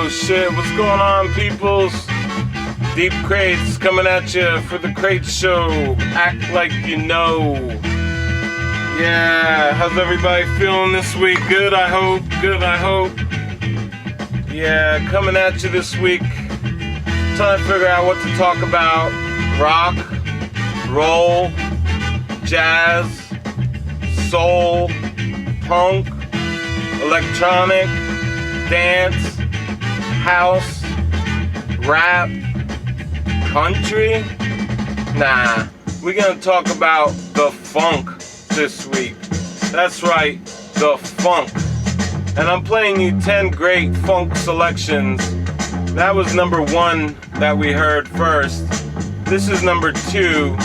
Oh shit, what's going on, peoples? Deep Crates coming at you for the Crate Show. Act like you know. Yeah, how's everybody feeling this week? Good, I hope. Good, I hope. Yeah, coming at you this week. Trying to figure out what to talk about. Rock, roll, jazz, soul, punk, electronic, dance, house, rap, country. Nah, we're gonna talk about the funk this week. That's right, the funk. And I'm playing you 10 great funk selections. That was number 1 that we heard first. This is number 2.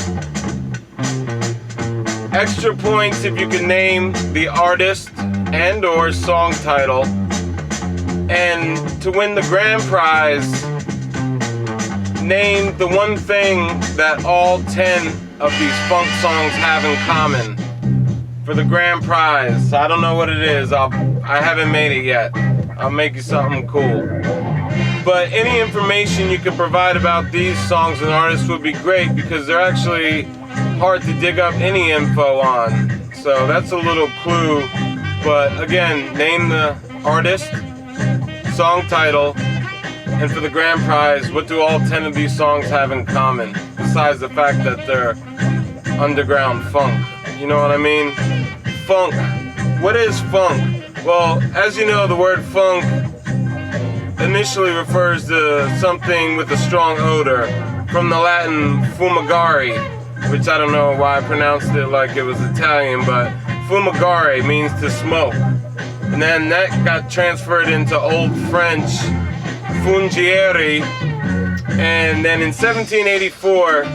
Extra points if you can name the artist and or song title. And to win the grand prize, name the one thing that all 10 of these funk songs have in common. For the grand prize, I don't know what it is. I haven't made it yet. I'll make you something cool. But any information you can provide about these songs and artists would be great, because they're actually hard to dig up any info on. So that's a little clue. But again, name the artist, song title, and for the grand prize, what do all 10 of these songs have in common? Besides the fact that they're underground funk. You know what I mean? Funk. What is funk? Well, as you know, the word funk initially refers to something with a strong odor, from the Latin fumigare, which I don't know why I pronounced it like it was Italian, but fumigare means to smoke. And then that got transferred into Old French fungiere, and then in 1784,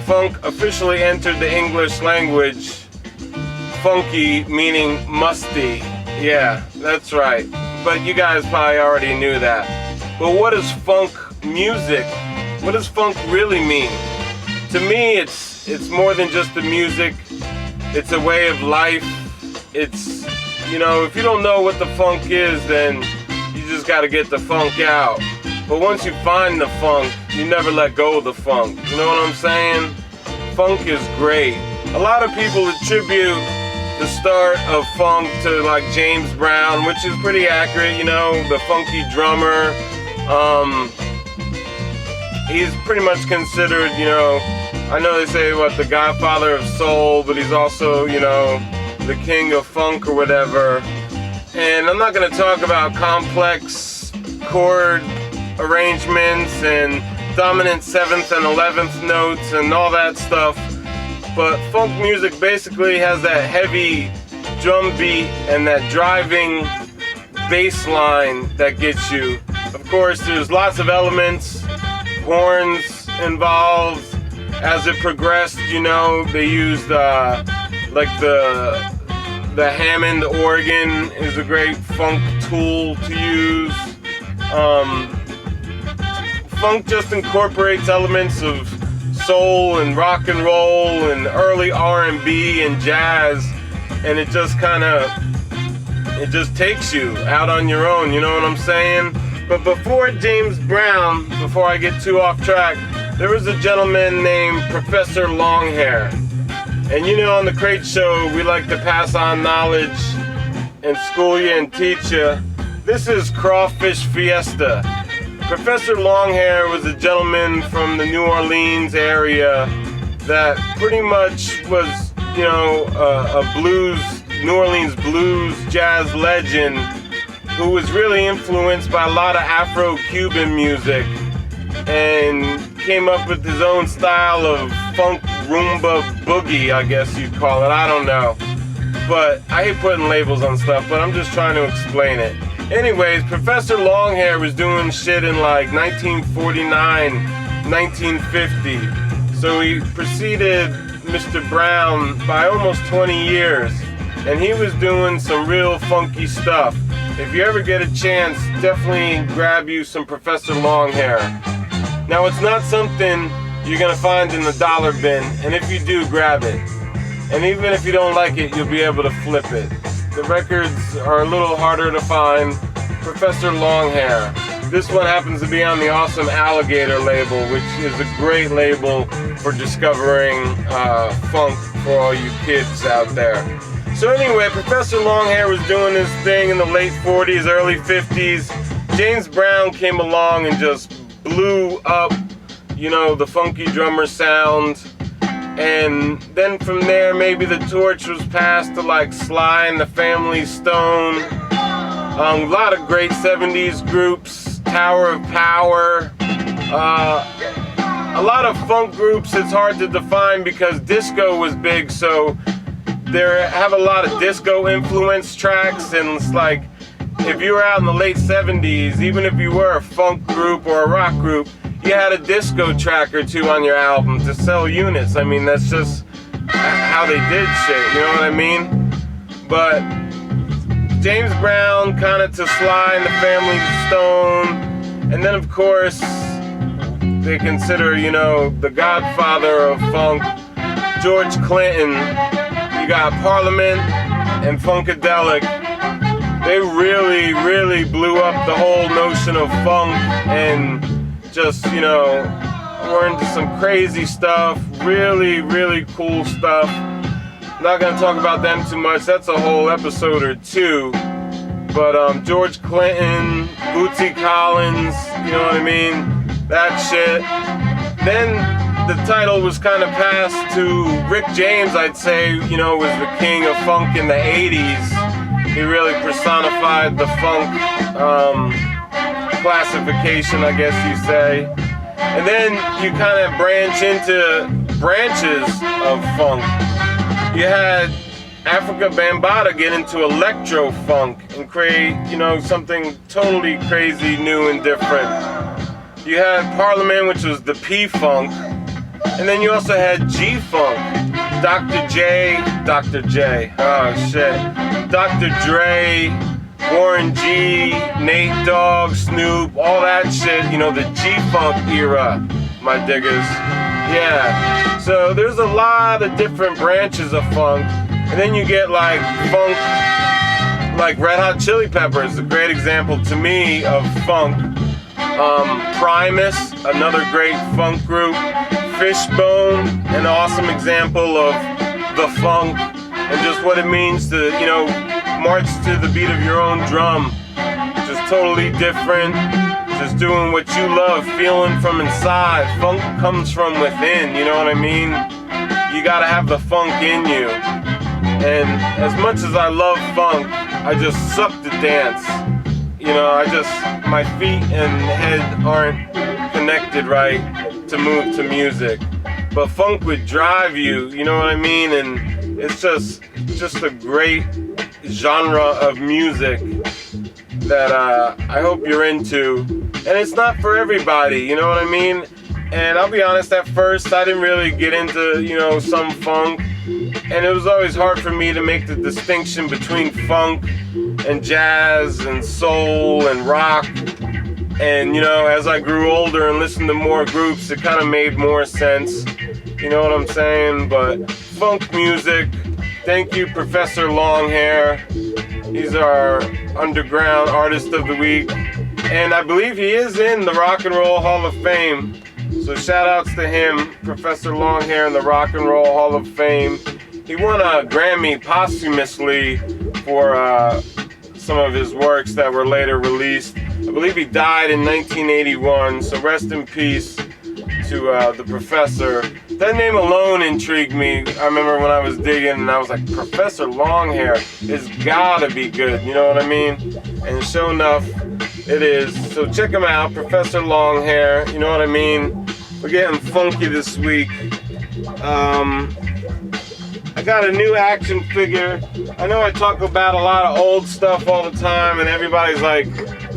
funk officially entered the English language. Funky meaning musty. Yeah, that's right. But you guys probably already knew that. But what is funk music? What does funk really mean? To me, it's more than just the music. It's a way of life. It's, you know, if you don't know what the funk is, then you just gotta get the funk out. But once you find the funk, you never let go of the funk. You know what I'm saying? Funk is great. A lot of people attribute the start of funk to like James Brown, which is pretty accurate, you know, the funky drummer. He's pretty much considered, you know, I know they say what, the godfather of soul, but he's also, you know, the king of funk or whatever. And I'm not gonna talk about complex chord arrangements and dominant 7th and 11th notes and all that stuff. But funk music basically has that heavy drum beat and that driving bass line that gets you. Of course, there's lots of elements, horns involved. As it progressed, you know, they used like the Hammond organ is a great funk tool to use. Funk just incorporates elements of soul and rock and roll and early R&B and jazz, and it just takes you out on your own, you know what I'm saying? But before James Brown, before I get too off track, there was a gentleman named Professor Longhair. And you know, on the Crate Show, we like to pass on knowledge and school you and teach you. This is Crawfish Fiesta. Professor Longhair was a gentleman from the New Orleans area that pretty much was, you know, a New Orleans blues jazz legend who was really influenced by a lot of Afro-Cuban music and came up with his own style of funk rumba boogie, I guess you'd call it. I don't know. But I hate putting labels on stuff, but I'm just trying to explain it. Anyways, Professor Longhair was doing shit in like 1949, 1950. So he preceded Mr. Brown by almost 20 years. And he was doing some real funky stuff. If you ever get a chance, definitely grab you some Professor Longhair. Now, it's not something you're gonna find in the dollar bin, and if you do, grab it. And even if you don't like it, you'll be able to flip it. The records are a little harder to find. Professor Longhair. This one happens to be on the Awesome Alligator label, which is a great label for discovering funk for all you kids out there. So anyway, Professor Longhair was doing his thing in the late 40s, early 50s. James Brown came along and just blew up, you know, the funky drummer sound. And then from there, maybe the torch was passed to like Sly and the Family Stone. A lot of great 70s groups, Tower of Power. A lot of funk groups, it's hard to define because disco was big, so there have a lot of disco influence tracks, and it's like, if you were out in the late 70s, even if you were a funk group or a rock group, you had a disco track or two on your album to sell units. I mean, that's just how they did shit, you know what I mean? But James Brown, kind of to Sly and the Family Stone, and then of course, they consider, you know, the godfather of funk, George Clinton. You got Parliament and Funkadelic. They really, really blew up the whole notion of funk and just, you know, we're into some crazy stuff, really, really cool stuff. Not gonna talk about them too much, that's a whole episode or two. But George Clinton, Bootsy Collins, you know what I mean? That shit. Then the title was kind of passed to Rick James, I'd say, you know, was the king of funk in the 80s. He really personified the funk classification, I guess you say. And then you kind of branch into branches of funk. You had Africa Bambaataa get into electro funk and create, you know, something totally crazy, new and different. You had Parliament, which was the P-Funk, and then you also had G-Funk. Dr. J, oh shit. Dr. Dre, Warren G, Nate Dogg, Snoop, all that shit, you know, the G-Funk era, my diggers. Yeah, so there's a lot of different branches of funk, and then you get like funk, like Red Hot Chili Peppers, a great example to me of funk. Primus, another great funk group. Fishbone, an awesome example of the funk and just what it means to, you know, march to the beat of your own drum. Just totally different, just doing what you love, feeling from inside. Funk comes from within, you know what I mean? You gotta have the funk in you. And as much as I love funk, I just suck to dance. You know, my feet and head aren't connected right to move to music. But funk would drive you, you know what I mean? And it's just a great genre of music that I hope you're into. And it's not for everybody, you know what I mean? And I'll be honest, at first I didn't really get into, you know, some funk. And it was always hard for me to make the distinction between funk and jazz and soul and rock. And, you know, as I grew older and listened to more groups, it kind of made more sense. You know what I'm saying? But funk music, thank you, Professor Longhair. He's our underground artist of the week. And I believe he is in the Rock and Roll Hall of Fame. So shout outs to him, Professor Longhair in the Rock and Roll Hall of Fame. He won a Grammy posthumously for some of his works that were later released. I believe he died in 1981, so rest in peace to the Professor. That name alone intrigued me. I remember when I was digging and I was like, Professor Longhair is gotta be good, you know what I mean? And sure enough, it is. So check him out, Professor Longhair, you know what I mean? We're getting funky this week. I got a new action figure. I know I talk about a lot of old stuff all the time and everybody's like,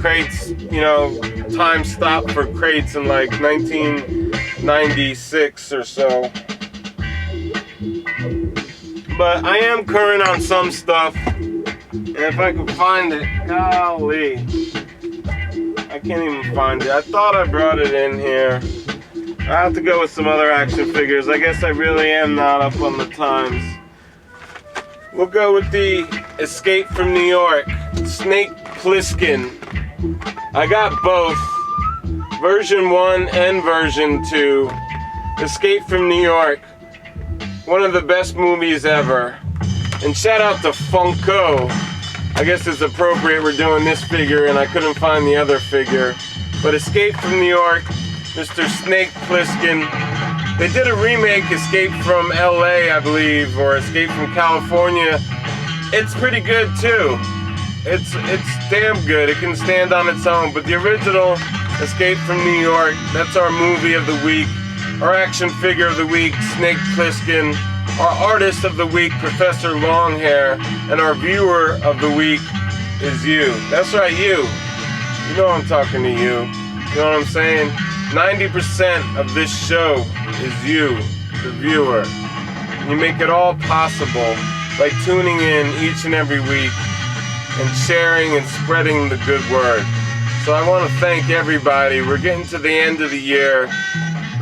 Crates, you know, time stopped for Crates in like 1996 or so. But I am current on some stuff. And if I could find it, golly. I can't even find it. I thought I brought it in here. I have to go with some other action figures. I guess I really am not up on the times. We'll go with the Escape from New York, Snake Plissken. I got both, version 1 and version 2. Escape from New York, one of the best movies ever. And shout out to Funko. I guess it's appropriate we're doing this figure and I couldn't find the other figure. But Escape from New York, Mr. Snake Plissken. They did a remake, Escape from LA, I believe, or Escape from California. It's pretty good too. It's damn good. It can stand on its own. But the original Escape from New York, that's our movie of the week. Our action figure of the week, Snake Plissken. Our artist of the week, Professor Longhair. And our viewer of the week is you. That's right, you. You know I'm talking to you. You know what I'm saying? 90% of this show is you, the viewer. You make it all possible by tuning in each and every week and sharing and spreading the good word. So I want to thank everybody. We're getting to the end of the year.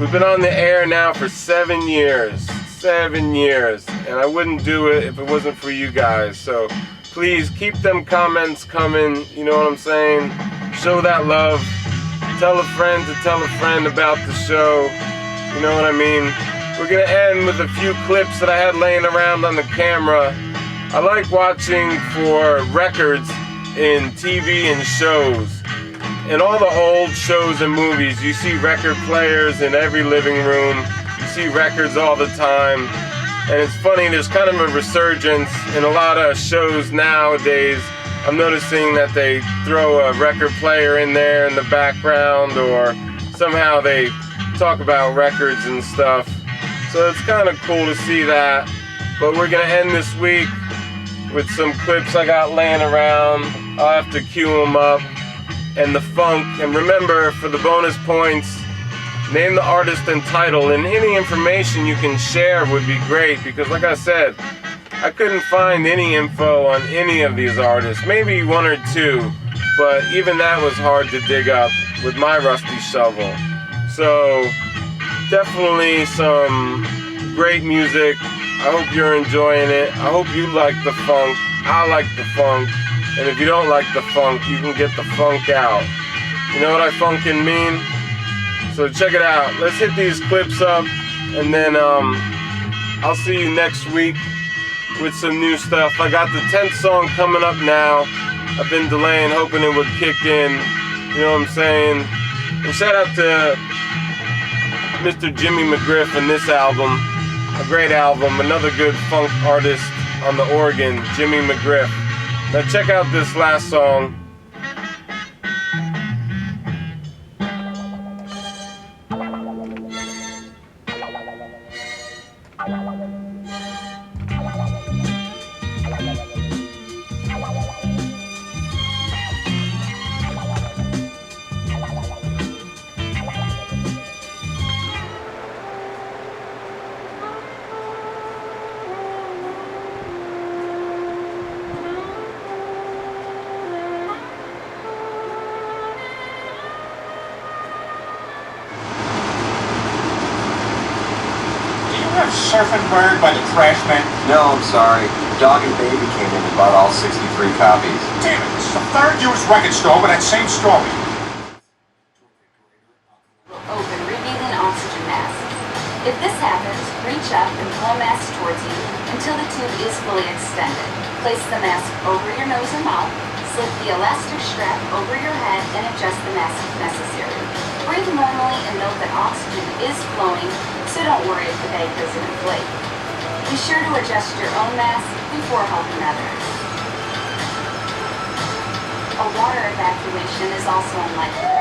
We've been on the air now for 7 years. 7 years. And I wouldn't do it if it wasn't for you guys. So please keep them comments coming. You know what I'm saying? Show that love. Tell a friend to tell a friend about the show. You know what I mean? We're going to end with a few clips that I had laying around on the camera. I like watching for records in TV and shows. In all the old shows and movies, you see record players in every living room. You see records all the time. And it's funny, there's kind of a resurgence in a lot of shows nowadays. I'm noticing that they throw a record player in there in the background, or somehow they talk about records and stuff. So it's kind of cool to see that. But we're going to end this week with some clips I got laying around. I'll have to cue them up. And the funk. And remember, for the bonus points, name the artist and title. And any information you can share would be great, because like I said, I couldn't find any info on any of these artists. Maybe one or two, but even that was hard to dig up with my rusty shovel. So definitely some great music. I hope you're enjoying it. I hope you like the funk. I like the funk. And if you don't like the funk, you can get the funk out. You know what I funkin' mean? So check it out. Let's hit these clips up, and then I'll see you next week with some new stuff. I got the 10th song coming up now. I've been delaying, hoping it would kick in. You know what I'm saying? And shout out to Mr. Jimmy McGriff and this album. A great album. Another good funk artist on the organ, Jimmy McGriff. Now check out this last song. Surfin Bird by the Trash Men? No, I'm sorry. Dog and Baby came in and bought all 63 copies. Damn it, this is the third used record store with that same story. Open, revealing oxygen masks. If this happens, reach up and pull a mask towards you until the tube is fully extended. Place the mask over your nose and mouth, slip the elastic strap over your head, and adjust the mask if necessary. Breathe normally and note that oxygen is flowing, so don't worry if the bag doesn't inflate. Be sure to adjust your own mask before helping others. A water evacuation is also unlikely.